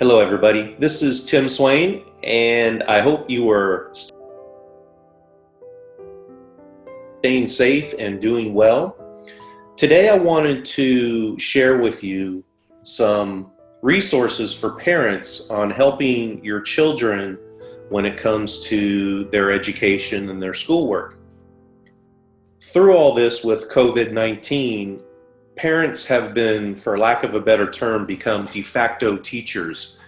Hello, everybody. This is Tim Swain, and I hope you are staying safe and doing well. Today, I wanted to share with you some resources for parents on helping your children when it comes to their education and their schoolwork. Through all this with COVID-19, parents have been, for lack of a better term, become de facto teachers.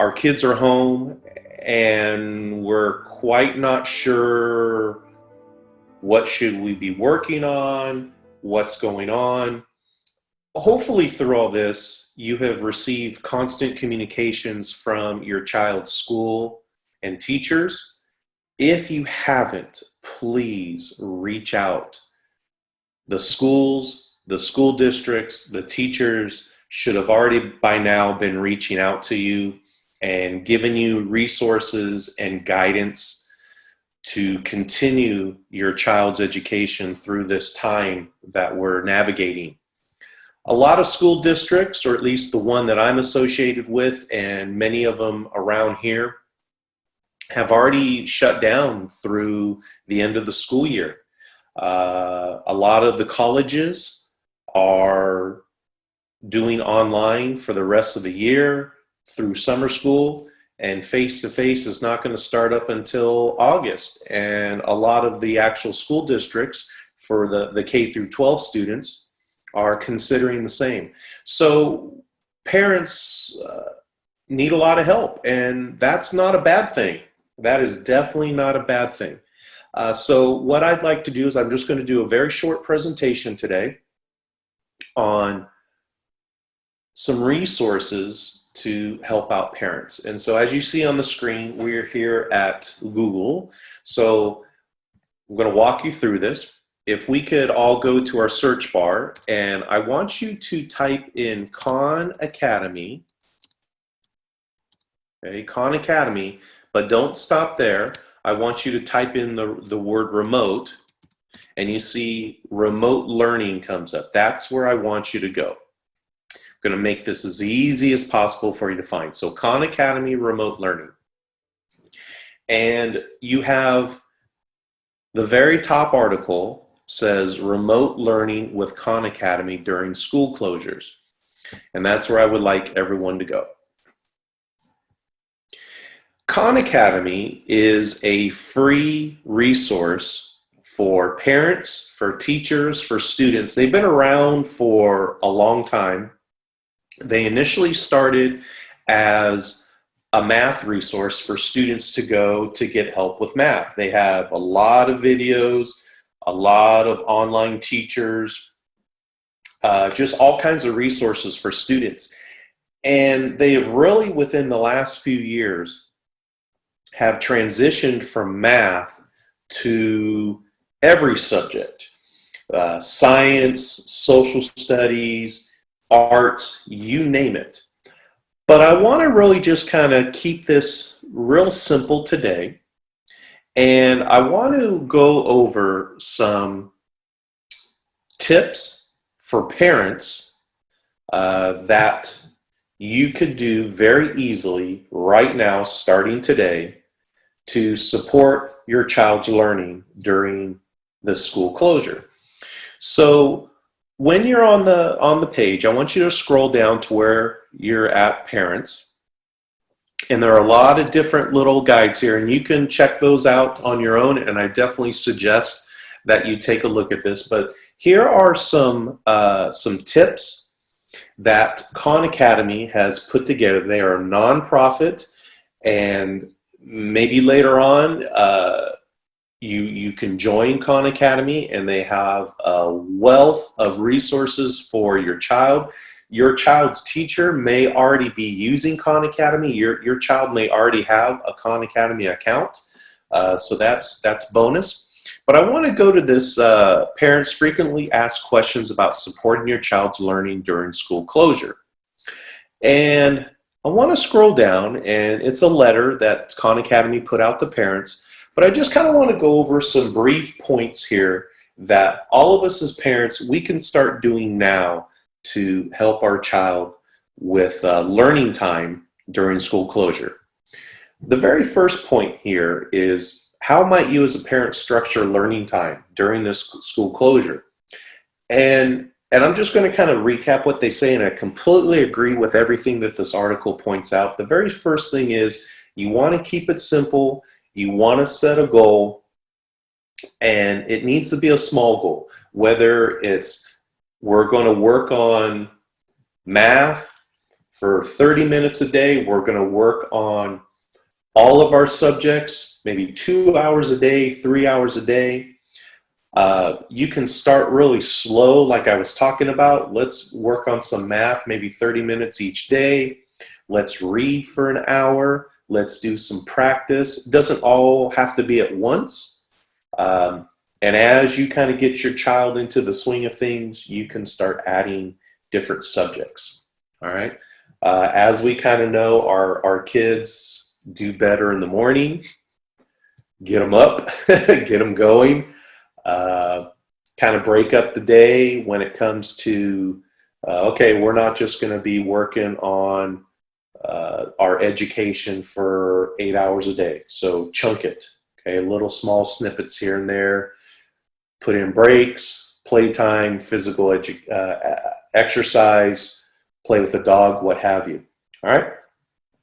Our kids are home and we're quite not sure what should we be working on, what's going on. Hopefully through all this, you have received constant communications from your child's school and teachers. If you haven't, please reach out. The schools, the school districts, the teachers should have already by now been reaching out to you and giving you resources and guidance to continue your child's education through this time that we're navigating. A lot of school districts, or at least the one that I'm associated with, and many of them around here, have already shut down through the end of the school year. A lot of the colleges are doing online for the rest of the year through summer school, and face-to-face is not going to start up until August. And a lot of the actual school districts for the K through 12 students are considering the same. So parents need a lot of help, and that's not a bad thing. That is definitely not a bad thing. So what I'd like to do is I'm just going to do a very short presentation today on some resources to help out parents. And so as you see on the screen, we're here at Google. So I'm going to walk you through this. If we could all go to our search bar, and I want you to type in Khan Academy. Okay, Khan Academy, but don't stop there. I want you to type in the word remote, and you see remote learning comes up. That's where I want you to go. I'm going to make this as easy as possible for you to find. So Khan Academy remote learning. And you have the very top article says remote learning with Khan Academy during school closures. And that's where I would like everyone to go. Khan Academy is a free resource for parents, for teachers, for students. They've been around for a long time. They initially started as a math resource for students to go to get help with math. They have a lot of videos, a lot of online teachers, just all kinds of resources for students. And they have really, within the last few years, have transitioned from math to every subject, science, social studies, arts, you name it. But I want to really just kind of keep this real simple today. And I want to go over some tips for parents that you could do very easily right now, starting today, to support your child's learning during the school closure. So when you're on the page, I want you to scroll down to where you're at parents. And there are a lot of different little guides here, and you can check those out on your own, and I definitely suggest that you take a look at this. But here are some tips that Khan Academy has put together. They are a nonprofit, and maybe later on you can join Khan Academy, and they have a wealth of resources for your child. Your child's teacher may already be using Khan Academy. Your child may already have a Khan Academy account, so that's bonus. But I want to go to this parents frequently asked questions about supporting your child's learning during school closure. And I want to scroll down, and it's a letter that Khan Academy put out to parents. But I just kind of want to go over some brief points here that all of us as parents, we can start doing now to help our child learning time during school closure. The very first point here is, how might you as a parent structure learning time during this school closure? And I'm just going to kind of recap what they say, and I completely agree with everything that this article points out. The very first thing is, you want to keep it simple, you want to set a goal, and it needs to be a small goal. Whether it's, we're going to work on math for 30 minutes a day, we're going to work on all of our subjects, maybe 2 hours a day, 3 hours a day. You can start really slow, like I was talking about. Let's work on some math, maybe 30 minutes each day. Let's read for an hour. Let's do some practice. It doesn't all have to be at once. And as you kind of get your child into the swing of things, you can start adding different subjects. All right. As we kind of know, our kids do better in the morning. Get them up, get them going. Kind of break up the day when it comes to, okay, we're not just going to be working on our education for 8 hours a day. So chunk it, okay, little small snippets here and there. Put in breaks, playtime, physical exercise, play with the dog, what have you. All right.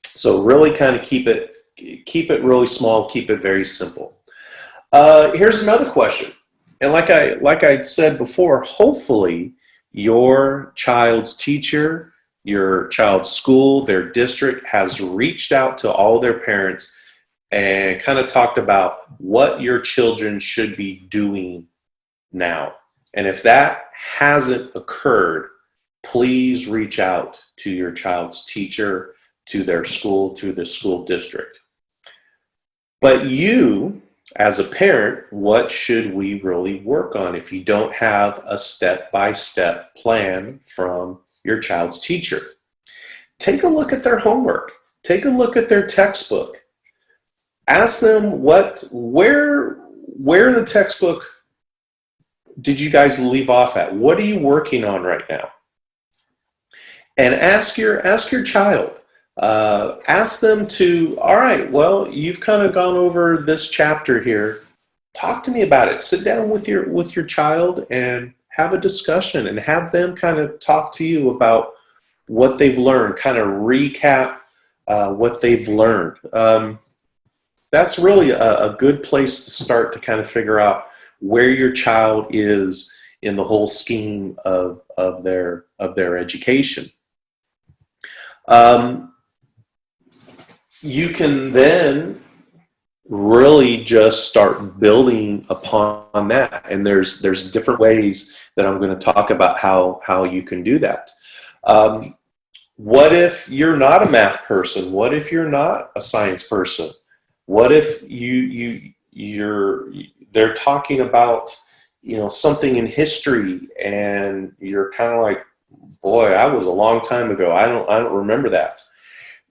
So really kind of keep it really small, keep it very simple. Here's another question. And like I said before, hopefully your child's teacher, your child's school, their district has reached out to all their parents and kind of talked about what your children should be doing now. And if that hasn't occurred, please reach out to your child's teacher, to their school, to the school district. But you, as a parent, what should we really work on if you don't have a step-by-step plan from your child's teacher? Take a look at their homework. Take a look at their textbook. Ask them where in the textbook did you guys leave off at? What are you working on right now? And ask your child. Ask them to, all right, well, you've kind of gone over this chapter here. Talk to me about it. Sit down with your child and have a discussion and have them kind of talk to you about what they've learned, kind of recap what they've learned. That's really a good place to start to kind of figure out where your child is in the whole scheme of their education. You can then really just start building upon that. And there's different ways that I'm going to talk about how you can do that. What if you're not a math person? What if you're not a science person? What if they're talking about, something in history and you're kind of like, boy, that was a long time ago. I don't remember that.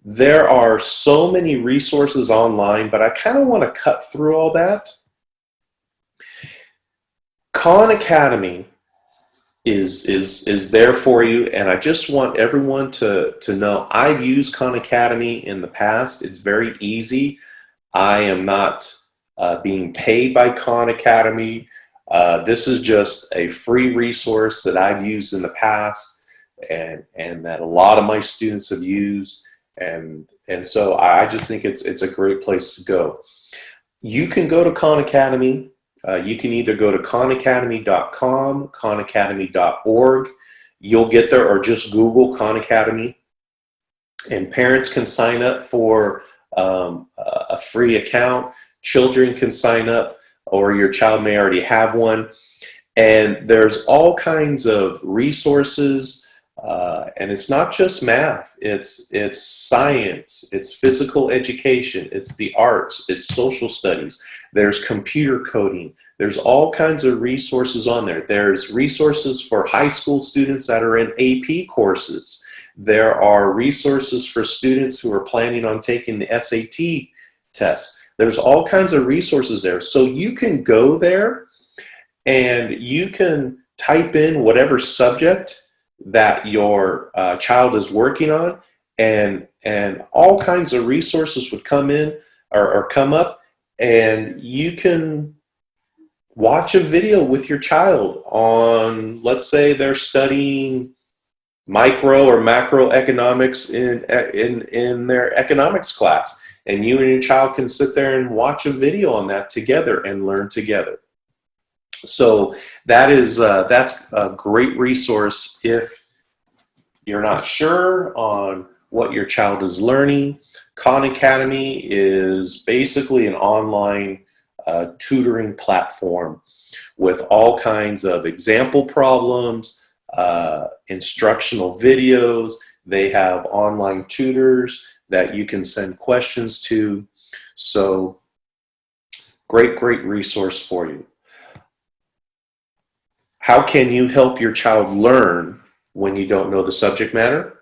There are so many resources online, but I kind of want to cut through all that. Khan Academy is there for you, and I just want everyone to know I've used Khan Academy in the past. It's very easy. I am not being paid by Khan Academy. This is just a free resource that I've used in the past and that a lot of my students have used. And so I just think it's a great place to go. You can go to Khan Academy. You can either go to khanacademy.com, khanacademy.org. You'll get there, or just Google Khan Academy. And parents can sign up for a free account. Children can sign up, or your child may already have one. And there's all kinds of resources. And it's not just math, it's science, it's physical education, it's the arts, it's social studies, there's computer coding, there's all kinds of resources on there. There's resources for high school students that are in AP courses. There are resources for students who are planning on taking the SAT test. There's all kinds of resources there. So you can go there and you can type in whatever subject that your child is working on, and all kinds of resources would come in or come up, and you can watch a video with your child on, let's say they're studying micro or macroeconomics in their economics class, and you and your child can sit there and watch a video on that together and learn together. So that's a great resource if you're not sure on what your child is learning. Khan Academy is basically an online tutoring platform with all kinds of example problems, instructional videos. They have online tutors that you can send questions to. So great resource for you. How can you help your child learn when you don't know the subject matter?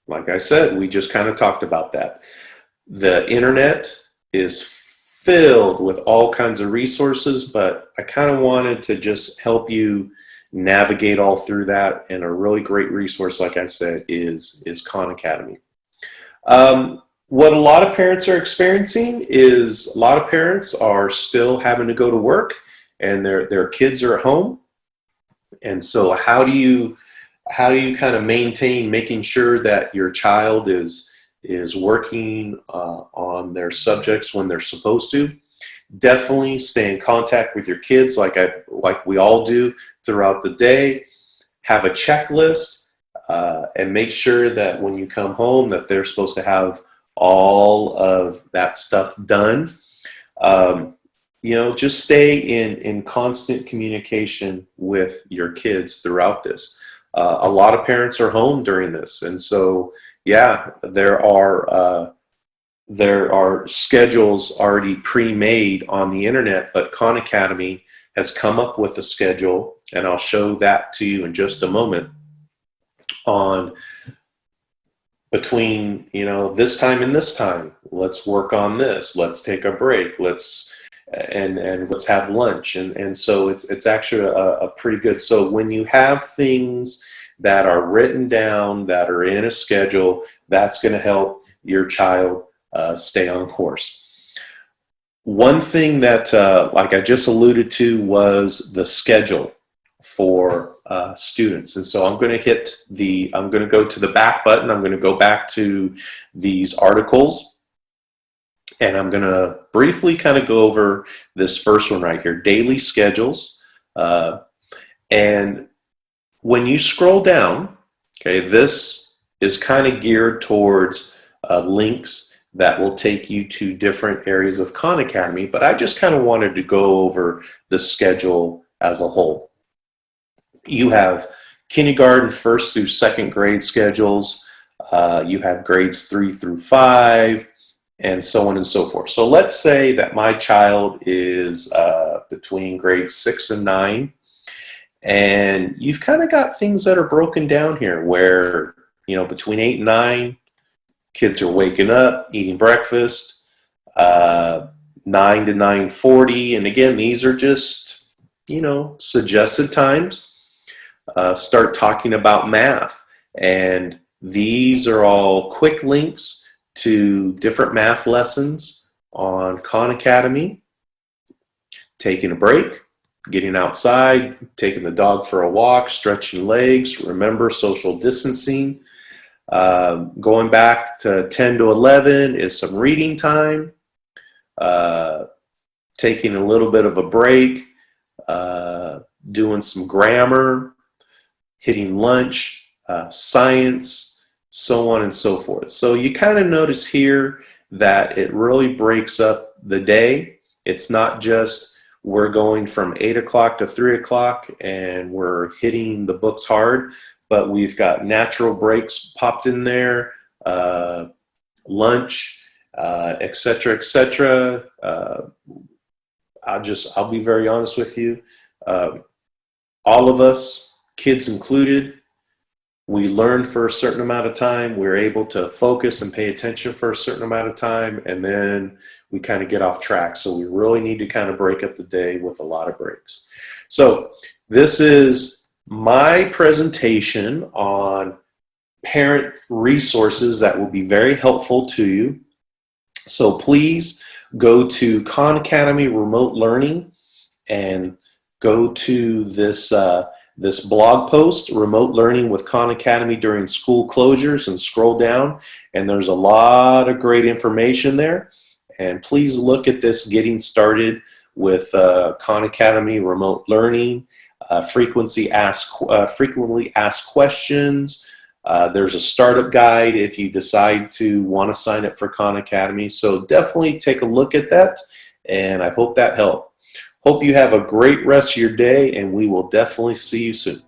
Like I said, we just kind of talked about that. The internet is filled with all kinds of resources, but I kind of wanted to just help you navigate all through that. And a really great resource, like I said, is Khan Academy. What a lot of parents are experiencing is a lot of parents are still having to go to work, and their kids are at home. And so how do you kind of maintain making sure that your child is working on their subjects when they're supposed to? Definitely stay in contact with your kids like we all do throughout the day. Have a checklist and make sure that when you come home that they're supposed to have all of that stuff done. Just stay in constant communication with your kids throughout this. A lot of parents are home during this, and so there are schedules already pre-made on the internet, but Khan Academy has come up with a schedule, and I'll show that to you in just a moment, on between this time and this time. Let's work on this. Let's take a break. Let's have lunch. And so it's actually a pretty good. So when you have things that are written down, that are in a schedule, that's going to help your child stay on course. One thing that, like I just alluded to, was the schedule for students. And so I'm going to go to the back button. I'm going to go back to these articles. And I'm going to briefly kind of go over this first one right here, daily schedules. And when you scroll down, okay, this is kind of geared towards links that will take you to different areas of Khan Academy, but I just kind of wanted to go over the schedule as a whole. You have kindergarten, 1st through 2nd grade schedules. You have grades 3 through 5. And so on and so forth. So let's say that my child is between grades 6 and 9, and you've kind of got things that are broken down here where, between 8 and 9, kids are waking up, eating breakfast, 9 to 9:40. And again, these are just, suggested times. Start talking about math. And these are all quick links to different math lessons on Khan Academy. Taking a break, getting outside, taking the dog for a walk, stretching legs, remember social distancing. Going back to 10 to 11 is some reading time. Taking a little bit of a break, doing some grammar, hitting lunch, science, so on and so forth. So you kind of notice here that it really breaks up the day. It's not just we're going from 8 o'clock to 3 o'clock and we're hitting the books hard, but we've got natural breaks popped in there, lunch, etc., etc. I'll be very honest with you. All of us, kids included, we learn for a certain amount of time. We're able to focus and pay attention for a certain amount of time, and then we kind of get off track. So we really need to kind of break up the day with a lot of breaks. So this is my presentation on parent resources that will be very helpful to you. So please go to Khan Academy Remote Learning and go to this blog post, Remote Learning with Khan Academy During School Closures, and scroll down, and there's a lot of great information there. And please look at this Getting Started with Khan Academy Remote Learning, frequently asked questions. There's a startup guide if you decide to want to sign up for Khan Academy. So definitely take a look at that, and I hope that helped. Hope you have a great rest of your day, and we will definitely see you soon.